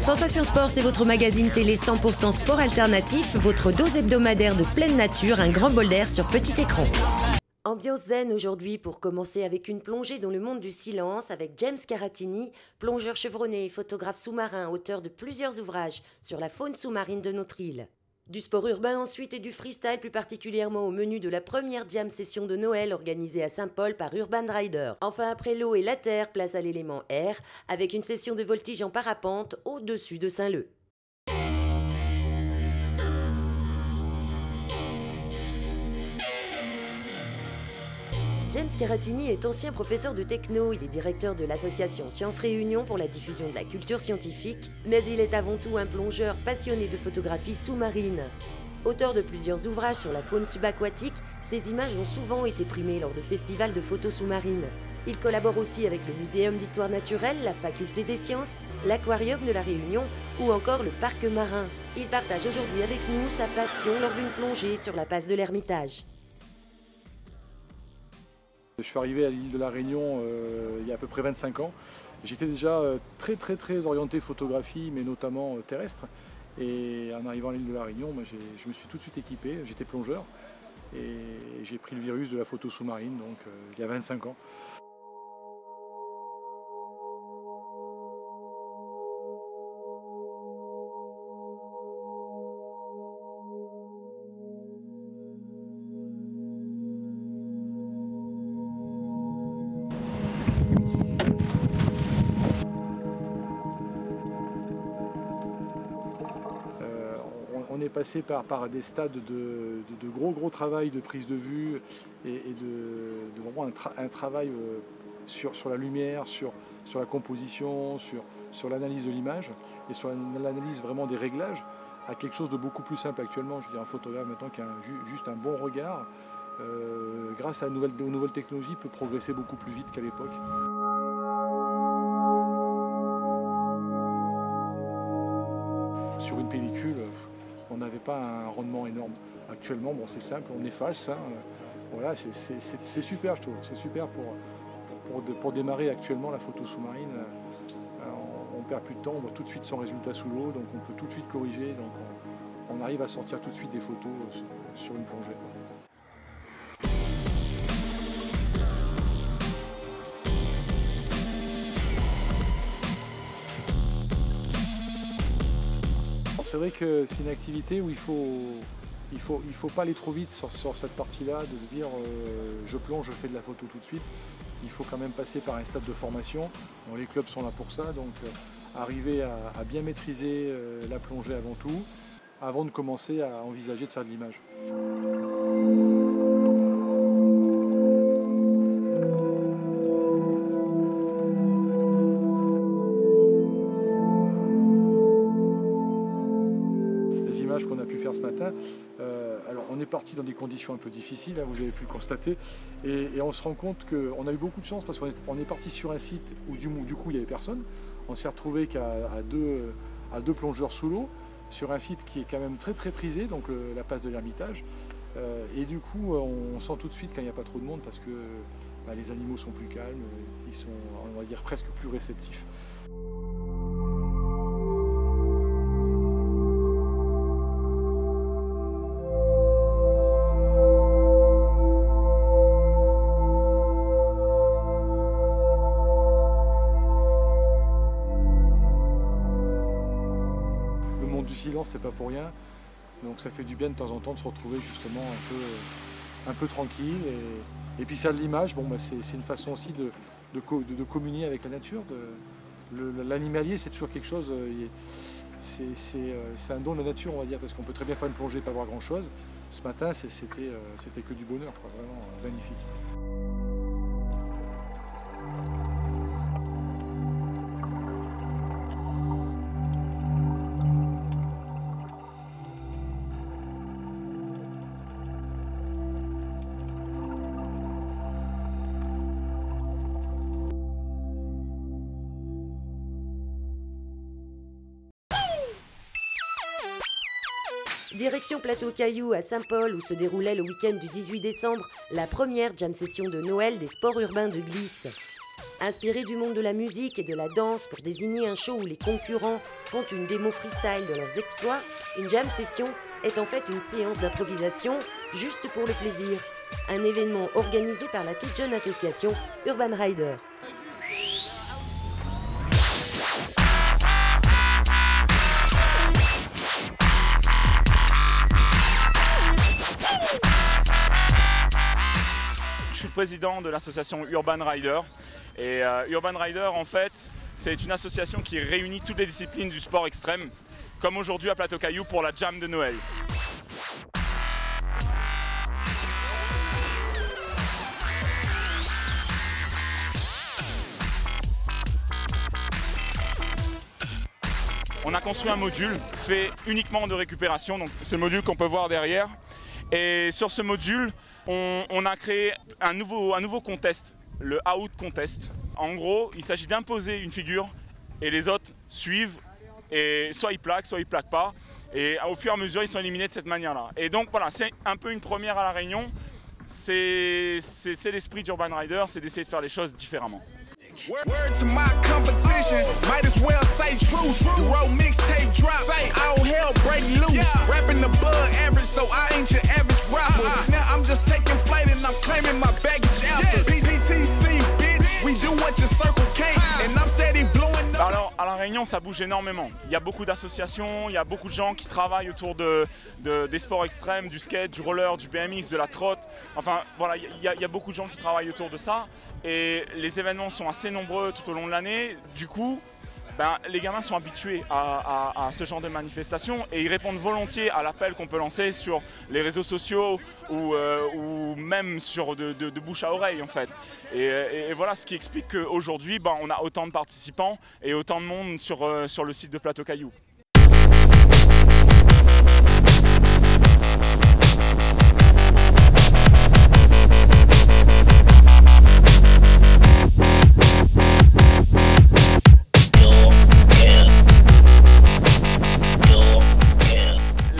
Sensation Sport, c'est votre magazine télé 100% sport alternatif, votre dose hebdomadaire de pleine nature, un grand bol d'air sur petit écran. Ambiance zen aujourd'hui pour commencer avec une plongée dans le monde du silence avec James Caratini, plongeur chevronné, photographe sous-marin, auteur de plusieurs ouvrages sur la faune sous-marine de notre île. Du sport urbain ensuite et du freestyle plus particulièrement au menu de la première jam session de Noël organisée à Saint-Paul par Urban Rider. Enfin après l'eau et la terre, place à l'élément air avec une session de voltige en parapente au-dessus de Saint-Leu. James Caratini est ancien professeur de techno, il est directeur de l'association Sciences Réunion pour la diffusion de la culture scientifique, mais il est avant tout un plongeur passionné de photographie sous-marine. Auteur de plusieurs ouvrages sur la faune subaquatique, ses images ont souvent été primées lors de festivals de photos sous-marines. Il collabore aussi avec le Muséum d'Histoire Naturelle, la Faculté des Sciences, l'Aquarium de la Réunion ou encore le Parc Marin. Il partage aujourd'hui avec nous sa passion lors d'une plongée sur la passe de l'Ermitage. Je suis arrivé à l'île de la Réunion il y a à peu près 25 ans. J'étais déjà très orienté photographie, mais notamment terrestre. Et en arrivant à l'île de la Réunion, je me suis tout de suite équipé, j'étais plongeur. Et j'ai pris le virus de la photo sous-marine, donc il y a 25 ans. On est passé par des stades de gros travail de prise de vue et de vraiment un travail sur la lumière, sur la composition, sur l'analyse de l'image et sur l'analyse vraiment des réglages à quelque chose de beaucoup plus simple actuellement. Je veux dire, un photographe maintenant qui a juste un bon regard, grâce aux nouvelles technologies, peut progresser beaucoup plus vite qu'à l'époque. Sur une pellicule, on n'avait pas un rendement énorme. Actuellement, bon, c'est simple, on efface. Voilà, c'est super, je trouve. C'est super pour démarrer actuellement la photo sous-marine. On perd plus de temps, on voit tout de suite son résultat sous l'eau, donc on peut tout de suite corriger. Donc on arrive à sortir tout de suite des photos sur une plongée. C'est vrai que c'est une activité où il faut pas aller trop vite sur cette partie-là, de se dire je plonge, je fais de la photo tout de suite. Il faut quand même passer par un stade de formation. Bon, les clubs sont là pour ça, donc arriver à bien maîtriser la plongée avant tout, avant de commencer à envisager de faire de l'image. Qu'on a pu faire ce matin. Alors on est parti dans des conditions un peu difficiles, hein, vous avez pu le constater, et on se rend compte qu'on a eu beaucoup de chance parce qu'on est parti sur un site où du coup il n'y avait personne. On s'est retrouvé qu'à deux plongeurs sous l'eau, sur un site qui est quand même très prisé, donc la place de l'Ermitage. Et du coup on sent tout de suite quand il n'y a pas trop de monde parce que les animaux sont plus calmes, ils sont, on va dire, presque plus réceptifs. Du silence, c'est pas pour rien, donc ça fait du bien de temps en temps de se retrouver justement un peu tranquille et puis faire de l'image. Bon, c'est une façon aussi de communier avec la nature. L'animalier, c'est toujours quelque chose, c'est un don de la nature, on va dire, parce qu'on peut très bien faire une plongée et pas voir grand chose. Ce matin, c'était que du bonheur, quoi, vraiment magnifique. Direction Plateau Caillou à Saint-Paul où se déroulait le week-end du 18 décembre la première jam session de Noël des sports urbains de glisse. Inspiré du monde de la musique et de la danse pour désigner un show où les concurrents font une démo freestyle de leurs exploits, une jam session est en fait une séance d'improvisation juste pour le plaisir. Un événement organisé par la toute jeune association Urban Rider. Je suis président de l'association Urban Rider et Urban Rider en fait c'est une association qui réunit toutes les disciplines du sport extrême comme aujourd'hui à Plateau Caillou pour la Jam de Noël. On a construit un module fait uniquement de récupération, donc c'est le module qu'on peut voir derrière. Et sur ce module, on a créé un nouveau contest, le Out Contest. En gros, il s'agit d'imposer une figure et les autres suivent et soit ils plaquent pas. Et au fur et à mesure, ils sont éliminés de cette manière-là. Et donc voilà, c'est un peu une première à La Réunion. C'est l'esprit d'Urban Rider, c'est d'essayer de faire les choses différemment. Word to my competition, might as well say truth. The road mixtape drop, all hell break loose. Rapping above average, so I ain't your average rapper. Now I'm just taking flight and I'm claiming my baggage after. PTC, bitch, we do what your circle can't, and I'm steady blowing up. Alors à La Réunion, ça bouge énormément. Il y a beaucoup d'associations, il y a beaucoup de gens qui travaillent autour des sports extrêmes, du skate, du roller, du BMX, de la trotte. Enfin voilà, il y a beaucoup de gens qui travaillent autour de ça. Et les événements sont assez nombreux tout au long de l'année. Du coup, les gamins sont habitués à ce genre de manifestations et ils répondent volontiers à l'appel qu'on peut lancer sur les réseaux sociaux ou même sur de bouche à oreille en fait. Et voilà ce qui explique qu'aujourd'hui, on a autant de participants et autant de monde sur le site de Plateau Caillou.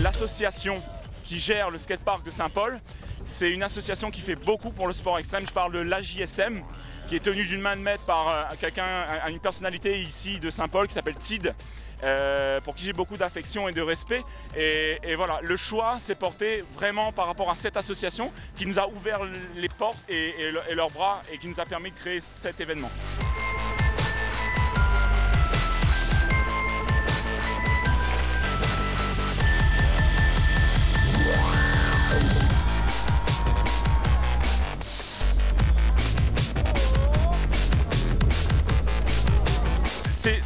L'association qui gère le skatepark de Saint-Paul, c'est une association qui fait beaucoup pour le sport extrême. Je parle de l'AJSM, qui est tenue d'une main de maître par une personnalité ici de Saint-Paul qui s'appelle Tid, pour qui j'ai beaucoup d'affection et de respect. Et voilà, le choix s'est porté vraiment par rapport à cette association qui nous a ouvert les portes et leurs bras et qui nous a permis de créer cet événement.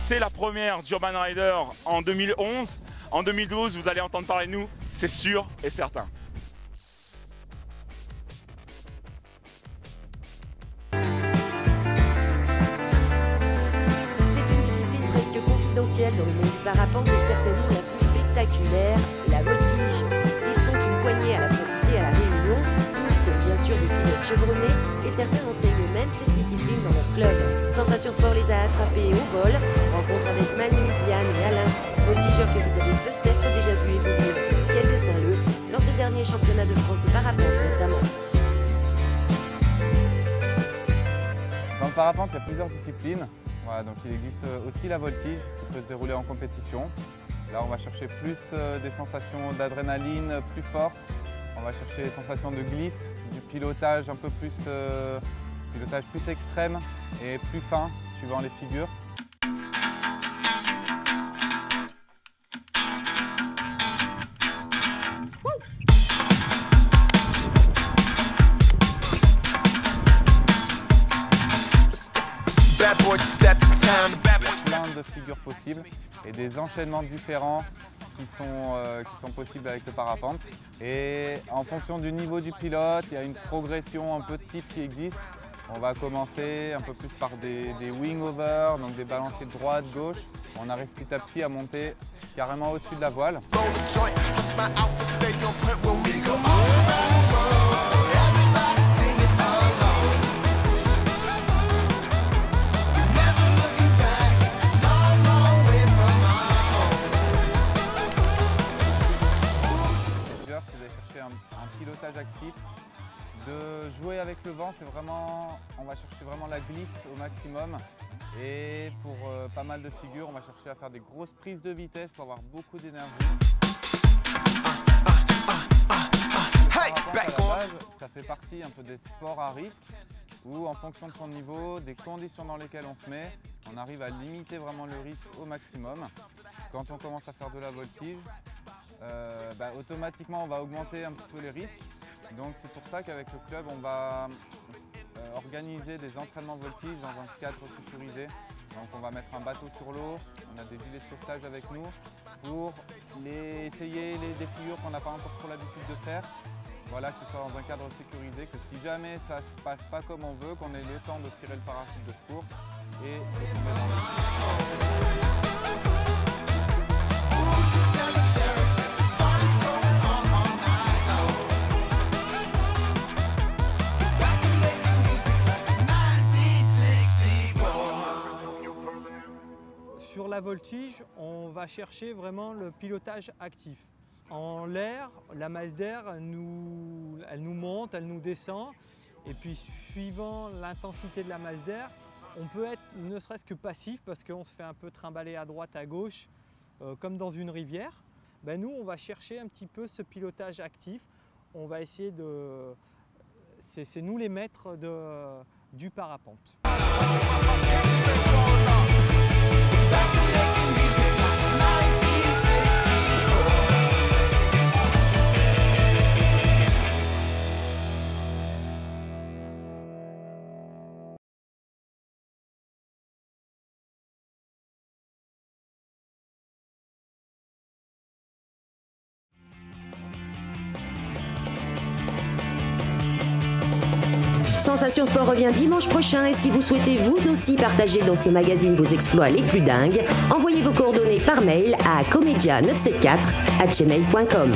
C'est la première d'Urban Rider en 2011. En 2012, vous allez entendre parler de nous, c'est sûr et certain. C'est une discipline presque confidentielle dans le monde du parapente et certainement la plus spectaculaire, la voltige. Ils sont une poignée à la pratiquer à La Réunion. Tous sont bien sûr des pilotes chevronnés et certains enseignent même cette discipline dans leur club. Sensation Sport les a attrapés au vol. Rencontre avec Manu, Yann et Alain, voltigeurs que vous avez peut-être déjà vu évoluer au ciel de Saint-Leu lors des derniers championnats de France de parapente notamment. Dans le parapente, il y a plusieurs disciplines. Voilà, donc il existe aussi la voltige qui peut se dérouler en compétition. Là, on va chercher plus des sensations d'adrénaline plus fortes. On va chercher des sensations de glisse, du pilotage un peu plus, pilotage plus extrême et plus fin suivant les figures. Il y a plein de figures possibles et des enchaînements différents qui sont possibles avec le parapente. Et en fonction du niveau du pilote, il y a une progression un peu de type qui existe. On va commencer un peu plus par des wing-over, donc des balanciers de droite, gauche. On arrive petit à petit à monter carrément au-dessus de la voile. Un pilotage actif, De jouer avec le vent, c'est vraiment, on va chercher vraiment la glisse au maximum. Et pour pas mal de figures, on va chercher à faire des grosses prises de vitesse pour avoir beaucoup d'énergie. À la base, ça fait partie un peu des sports à risque où en fonction de son niveau, des conditions dans lesquelles on se met, on arrive à limiter vraiment le risque au maximum. Quand on commence à faire de la voltige, automatiquement on va augmenter un petit peu les risques. Donc c'est pour ça qu'avec le club, on va organiser des entraînements voltige dans un cadre sécurisé. Donc on va mettre un bateau sur l'eau, on a des gilets de sauvetage avec nous pour essayer des figures qu'on n'a pas encore trop l'habitude de faire. Voilà, que ce soit dans un cadre sécurisé, que si jamais ça ne se passe pas comme on veut, qu'on ait le temps de tirer le parachute de secours et de se mettre dans le... Sur la voltige, on va chercher vraiment le pilotage actif. En l'air, la masse d'air, elle nous monte, elle nous descend. Et puis suivant l'intensité de la masse d'air, on peut être ne serait-ce que passif parce qu'on se fait un peu trimballer à droite, à gauche, comme dans une rivière. Nous, on va chercher un petit peu ce pilotage actif. On va essayer de... C'est nous les maîtres du parapente. Sensation Sport revient dimanche prochain et si vous souhaitez vous aussi partager dans ce magazine vos exploits les plus dingues, envoyez vos coordonnées par mail à comedia974@gmail.com.